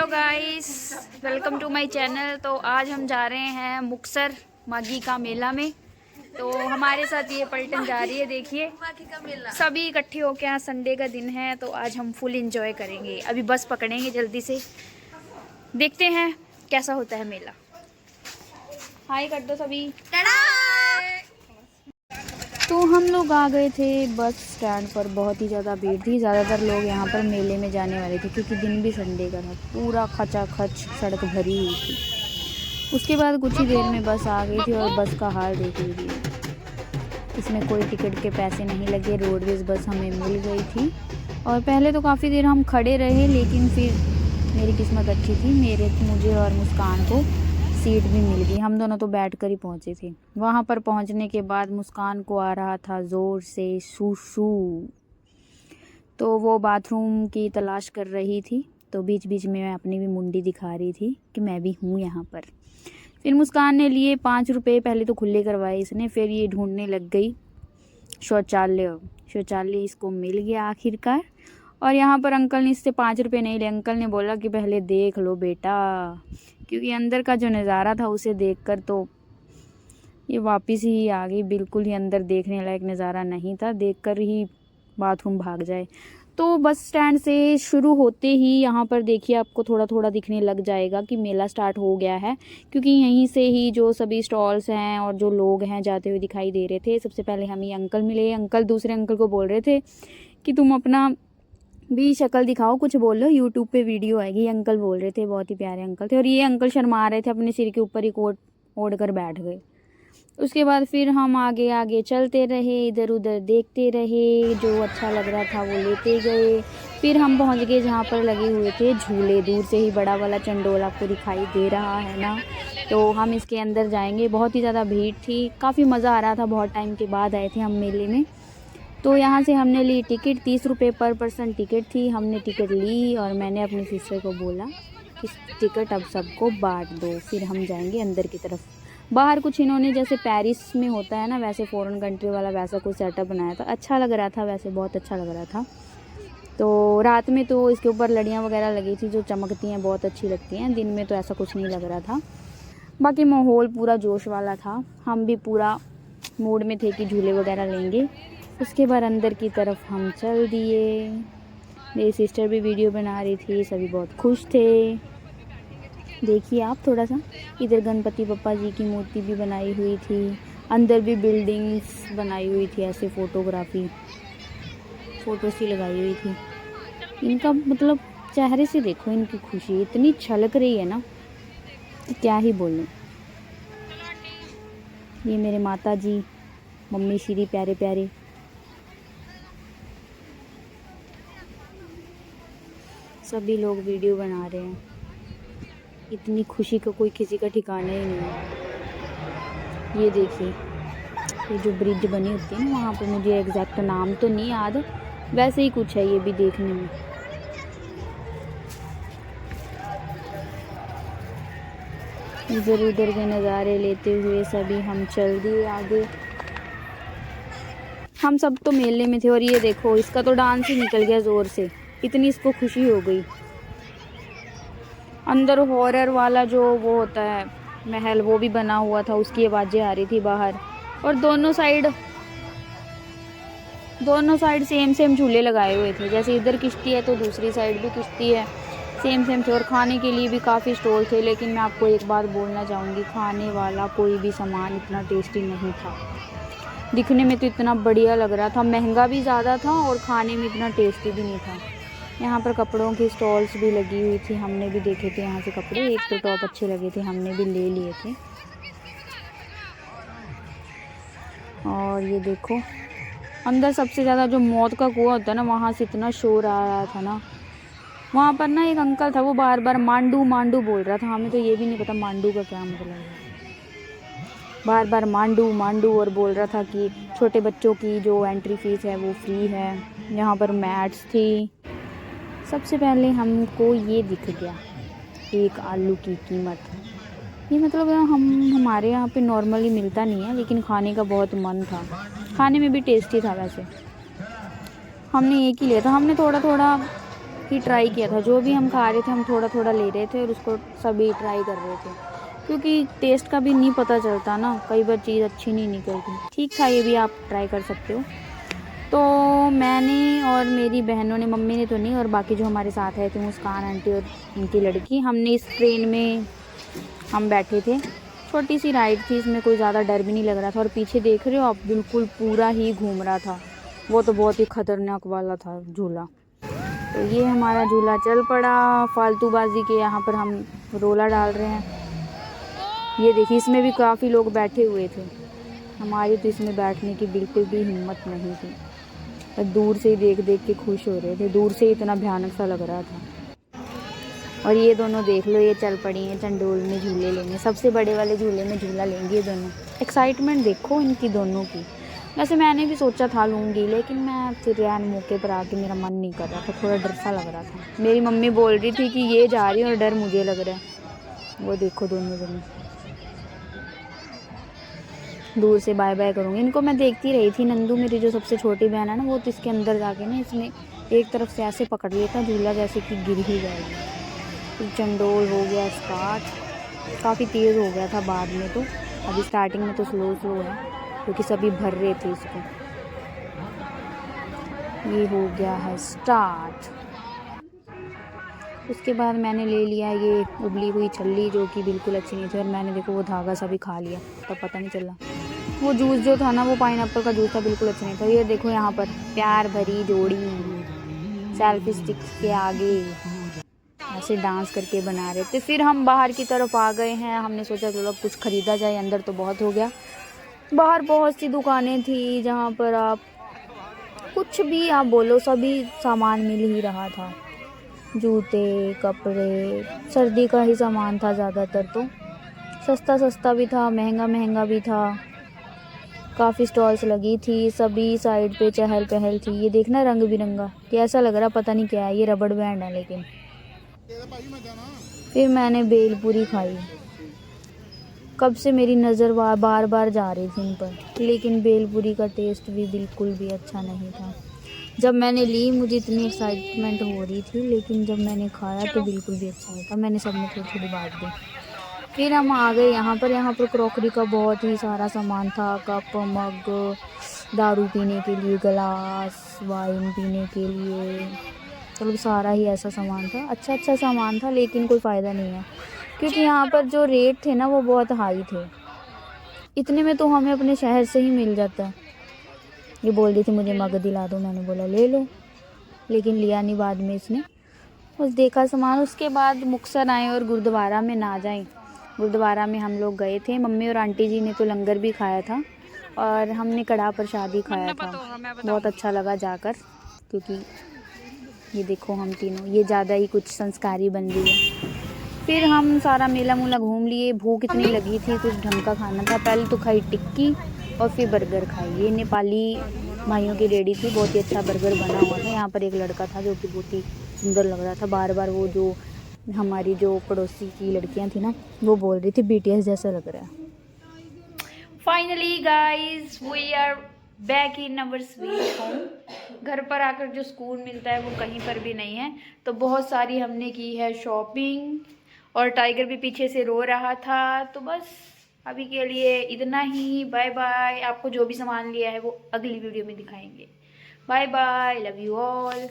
Hello guys, welcome to my channel. तो आज हम जा रहे हैं मुक्तसर माघी का मेला में। तो हमारे साथ ये पलटन जा रही है, देखिए सभी इकट्ठे होके। आज संडे का दिन है तो आज हम फुल एंजॉय करेंगे। अभी बस पकड़ेंगे जल्दी से, देखते हैं कैसा होता है मेला। हाय कर दो सभी। तो हम लोग आ गए थे बस स्टैंड पर। बहुत ही ज़्यादा भीड़ थी, ज़्यादातर लोग यहाँ पर मेले में जाने वाले थे क्योंकि दिन भी संडे का था। पूरा खचाखच सड़क भरी हुई थी। उसके बाद कुछ ही देर में बस आ गई थी और बस का हाल देख लीजिए। इसमें कोई टिकट के पैसे नहीं लगे, रोडवेज़ बस हमें मिल गई थी। और पहले तो काफ़ी देर हम खड़े रहे, लेकिन फिर मेरी किस्मत अच्छी थी, मुझे और मुस्कान को सीट भी मिल गई। हम दोनों तो बैठकर ही पहुंचे थे। वहां पर पहुंचने के बाद मुस्कान को आ रहा था ज़ोर से सूसू, तो वो बाथरूम की तलाश कर रही थी। तो बीच बीच में मैं अपनी भी मुंडी दिखा रही थी कि मैं भी हूँ यहाँ पर। फिर मुस्कान ने लिए 5 रुपये, पहले तो खुले करवाए इसने, फिर ये ढूंढने लग गई शौचालय इसको मिल गया आखिरकार। और यहाँ पर अंकल ने इससे 5 रुपये नहीं लिए। अंकल ने बोला कि पहले देख लो बेटा, क्योंकि अंदर का जो नज़ारा था उसे देखकर तो ये वापस ही आ गई। बिल्कुल ही अंदर देखने लायक नज़ारा नहीं था, देखकर ही बाथरूम भाग जाए। तो बस स्टैंड से शुरू होते ही यहाँ पर देखिए आपको थोड़ा थोड़ा दिखने लग जाएगा कि मेला स्टार्ट हो गया है, क्योंकि यहीं से ही जो सभी स्टॉल्स हैं और जो लोग हैं जाते हुए दिखाई दे रहे थे। सबसे पहले हम ये अंकल मिले। अंकल दूसरे अंकल को बोल रहे थे कि तुम अपना भी शक्ल दिखाओ, कुछ बोलो, यूट्यूब पे वीडियो आएगी। अंकल बोल रहे थे, बहुत ही प्यारे अंकल थे। और ये अंकल शर्मा रहे थे, अपने सिर के ऊपर ही कोट ओढ़ कर बैठ गए। उसके बाद फिर हम आगे आगे चलते रहे, इधर उधर देखते रहे, जो अच्छा लग रहा था वो लेते गए। फिर हम पहुंच गए जहाँ पर लगे हुए थे झूले। दूर से ही बड़ा वाला चंडोल आपको दिखाई दे रहा है ना, तो हम इसके अंदर जाएंगे। बहुत ही ज़्यादा भीड़ थी, काफ़ी मज़ा आ रहा था। बहुत टाइम के बाद आए थे हम मेले में। तो यहाँ से हमने ली टिकट, 30 रुपये पर पर्सन टिकट थी। हमने टिकट ली और मैंने अपनी सिस्टर को बोला कि टिकट अब सबको बांट दो, फिर हम जाएंगे अंदर की तरफ। बाहर कुछ इन्होंने जैसे पेरिस में होता है ना, वैसे फॉरेन कंट्री वाला वैसा कुछ सेटअप बनाया था। अच्छा लग रहा था, वैसे बहुत अच्छा लग रहा था। तो रात में तो इसके ऊपर लड़ियाँ वगैरह लगी थी जो चमकती हैं, बहुत अच्छी लगती हैं। दिन में तो ऐसा कुछ नहीं लग रहा था। बाकी माहौल पूरा जोश वाला था। हम भी पूरा मूड में थे कि झूले वगैरह लेंगे। उसके बाद अंदर की तरफ हम चल दिए। मेरी सिस्टर भी वीडियो बना रही थी, सभी बहुत खुश थे। देखिए आप थोड़ा सा, इधर गणपति बप्पा जी की मूर्ति भी बनाई हुई थी। अंदर भी बिल्डिंग्स बनाई हुई थी, ऐसे फ़ोटो सी लगाई हुई थी। इनका मतलब चेहरे से देखो, इनकी खुशी इतनी छलक रही है ना कि क्या ही बोलूं। ये मेरे माता जी, मम्मी श्री प्यारे प्यारे। सभी लोग वीडियो बना रहे हैं। इतनी खुशी का कोई किसी का ठिकाना ही नहीं है। ये देखिए, ये जो ब्रिज बनी होती है ना, वहाँ पे मुझे एग्जैक्ट नाम तो नहीं याद, वैसे ही कुछ है ये भी देखने में। इधर उधर के नज़ारे लेते हुए सभी हम चल दिए आगे। हम सब तो मेले में थे। और ये देखो, इसका तो डांस ही निकल गया ज़ोर से, इतनी इसको खुशी हो गई। अंदर हॉरर वाला जो वो होता है महल, वो भी बना हुआ था, उसकी आवाज़ें आ रही थी बाहर। और दोनों साइड सेम सेम झूले लगाए हुए थे। जैसे इधर किश्ती है तो दूसरी साइड भी किश्ती है, सेम सेम थे। और खाने के लिए भी काफ़ी स्टॉल थे, लेकिन मैं आपको एक बात बोलना चाहूँगी, खाने वाला कोई भी सामान इतना टेस्टी नहीं था। दिखने में तो इतना बढ़िया लग रहा था, महंगा भी ज़्यादा था और खाने में इतना टेस्टी भी नहीं था। यहाँ पर कपड़ों की स्टॉल्स भी लगी हुई थी, हमने भी देखे थे यहाँ से कपड़े। एक तो टॉप अच्छे लगे थे, हमने भी ले लिए थे। और ये देखो, अंदर सबसे ज़्यादा जो मौत का कुआं होता है ना, वहाँ से इतना शोर आ रहा था ना। वहाँ पर ना एक अंकल था, वो बार बार मांडू मांडू बोल रहा था। हमें तो ये भी नहीं पता मांडू का क्या मतलब है। बार बार मांडू मांडू और बोल रहा था कि छोटे बच्चों की जो एंट्री फीस है वो फ्री है। यहाँ पर मैट्स थी। सबसे पहले हमको ये दिख गया, एक आलू की कीमत। ये मतलब हमारे यहाँ पे नॉर्मली मिलता नहीं है, लेकिन खाने का बहुत मन था। खाने में भी टेस्टी था। वैसे हमने एक ही लिया था, हमने थोड़ा थोड़ा ही ट्राई किया था। जो भी हम खा रहे थे हम थोड़ा थोड़ा ले रहे थे और उसको सभी ट्राई कर रहे थे, क्योंकि टेस्ट का भी नहीं पता चलता ना, कई बार चीज़ अच्छी नहीं निकलती। ठीक था, ये भी आप ट्राई कर सकते हो। तो मैंने और मेरी बहनों ने, मम्मी ने तो नहीं, और बाकी जो हमारे साथ आए थे मुस्कान आंटी और उनकी लड़की, हमने इस ट्रेन में हम बैठे थे। छोटी सी राइड थी, इसमें कोई ज़्यादा डर भी नहीं लग रहा था। और पीछे देख रहे हो आप, बिल्कुल पूरा ही घूम रहा था। वो तो बहुत ही ख़तरनाक वाला था झूला। तो ये हमारा झूला चल पड़ा फालतूबाजी के। यहाँ पर हम रोला डाल रहे हैं। ये देखिए, इसमें भी काफ़ी लोग बैठे हुए थे। हमारी तो इसमें बैठने की बिल्कुल भी हिम्मत नहीं थी। और दूर से ही देख देख के खुश हो रहे थे। दूर से ही इतना भयानक सा लग रहा था। और ये दोनों देख लो, ये चल पड़ी हैं चंडोल में झूले लेने। सबसे बड़े वाले झूले में झूला लेंगी ये दोनों। एक्साइटमेंट देखो इनकी दोनों की। वैसे मैंने भी सोचा था लूँगी, लेकिन मैं फिर यार मौके पर आके मेरा मन नहीं कर रहा था, थोड़ा डर सा लग रहा था। मेरी मम्मी बोल रही थी कि ये जा रही है और डर मुझे लग रहा है। वो देखो दोनों जने दूर से बाय बाय करूँगी। इनको मैं देखती रही थी। नंदू मेरी जो सबसे छोटी बहन है ना, वो तो इसके अंदर जाके ना इसमें एक तरफ से ऐसे पकड़ लेता झूला जैसे कि गिर ही जाएगी। फिर चंडोल हो गया स्टार्ट। काफ़ी तेज़ हो गया था बाद में तो। अभी स्टार्टिंग में तो स्लो स्लो है, क्योंकि सभी भर रहे थे इसको। ये हो गया है स्टार्ट। उसके बाद मैंने ले लिया ये उबली हुई छल्ली, जो कि बिल्कुल अच्छी नहीं थी। और मैंने देखो वो धागा सा भी खा लिया, तब पता नहीं चला। वो जूस जो था ना, वो पाइनएप्पल का जूस था, बिल्कुल अच्छा नहीं था। ये देखो यहाँ पर प्यार भरी जोड़ी सेल्फी स्टिक के आगे ऐसे डांस करके बना रहे थे। फिर हम बाहर की तरफ आ गए हैं। हमने सोचा चलो कुछ ख़रीदा जाए, अंदर तो बहुत हो गया। बाहर बहुत सी दुकानें थी जहाँ पर आप कुछ भी आप बोलो, सभी सामान मिल ही रहा था। जूते, कपड़े, सर्दी का ही सामान था ज़्यादातर। तो सस्ता सस्ता भी था, महंगा महंगा भी था। काफ़ी स्टॉल्स लगी थी, सभी साइड पे चहल पहल थी। ये देखना रंग बिरंगा कैसा लग रहा, पता नहीं क्या है, ये रबड़ बैंड है लेकिन। फिर मैंने भेलपूरी खाई। कब से मेरी नज़र बार बार जा रही थी इन पर, लेकिन भेलपूरी का टेस्ट भी बिल्कुल भी अच्छा नहीं था। जब मैंने ली मुझे इतनी एक्साइटमेंट हो रही थी, लेकिन जब मैंने खाया तो बिल्कुल भी अच्छा नहीं था। मैंने सब में थोड़ी थोड़ी बांट दी। फिर हम आ गए यहाँ पर क्रॉकरी का बहुत ही सारा सामान था। कप, मग, दारू पीने के लिए गिलास, वाइन पीने के लिए, मतलब सारा ही ऐसा सामान था। अच्छा अच्छा सामान था, लेकिन कोई फ़ायदा नहीं है, क्योंकि यहाँ पर जो रेट थे ना वो बहुत हाई थे। इतने में तो हमें अपने शहर से ही मिल जाता है। ये बोल रही थी मुझे मग दिला दो, मैंने बोला ले लो, लेकिन लिया नहीं बाद में इसने। बस देखा सामान। उसके बाद मुक्तसर आए और गुरुद्वारा में ना जाएं। गुरुद्वारा में हम लोग गए थे। मम्मी और आंटी जी ने तो लंगर भी खाया था और हमने कढ़ा प्रसादी खाया था। बहुत अच्छा लगा जाकर, क्योंकि ये देखो हम तीनों ये ज़्यादा ही कुछ संस्कारी बन रही है। फिर हम सारा मेला मूला घूम लिए। भूख इतनी लगी थी, कुछ ढंग का खाना था। पहले तो खाई टिक्की और फिर बर्गर खाई। ये नेपाली भाइयों की रेडी थी, बहुत ही अच्छा बर्गर बना हुआ था। यहाँ पर एक लड़का था जो कि बहुत ही सुंदर लग रहा था। बार बार वो जो हमारी जो पड़ोसी की लड़कियाँ थी ना, वो बोल रही थी BTS जैसा लग रहा है। Finally guys we are back in our sweet home. घर पर आकर जो सुकून मिलता है वो कहीं पर भी नहीं है। तो बहुत सारी हमने की है शॉपिंग, और टाइगर भी पीछे से रो रहा था। तो बस अभी के लिए इतना ही। Bye bye. आपको जो भी सामान लिया है वो अगली वीडियो में दिखाएंगे। Bye bye, love you all.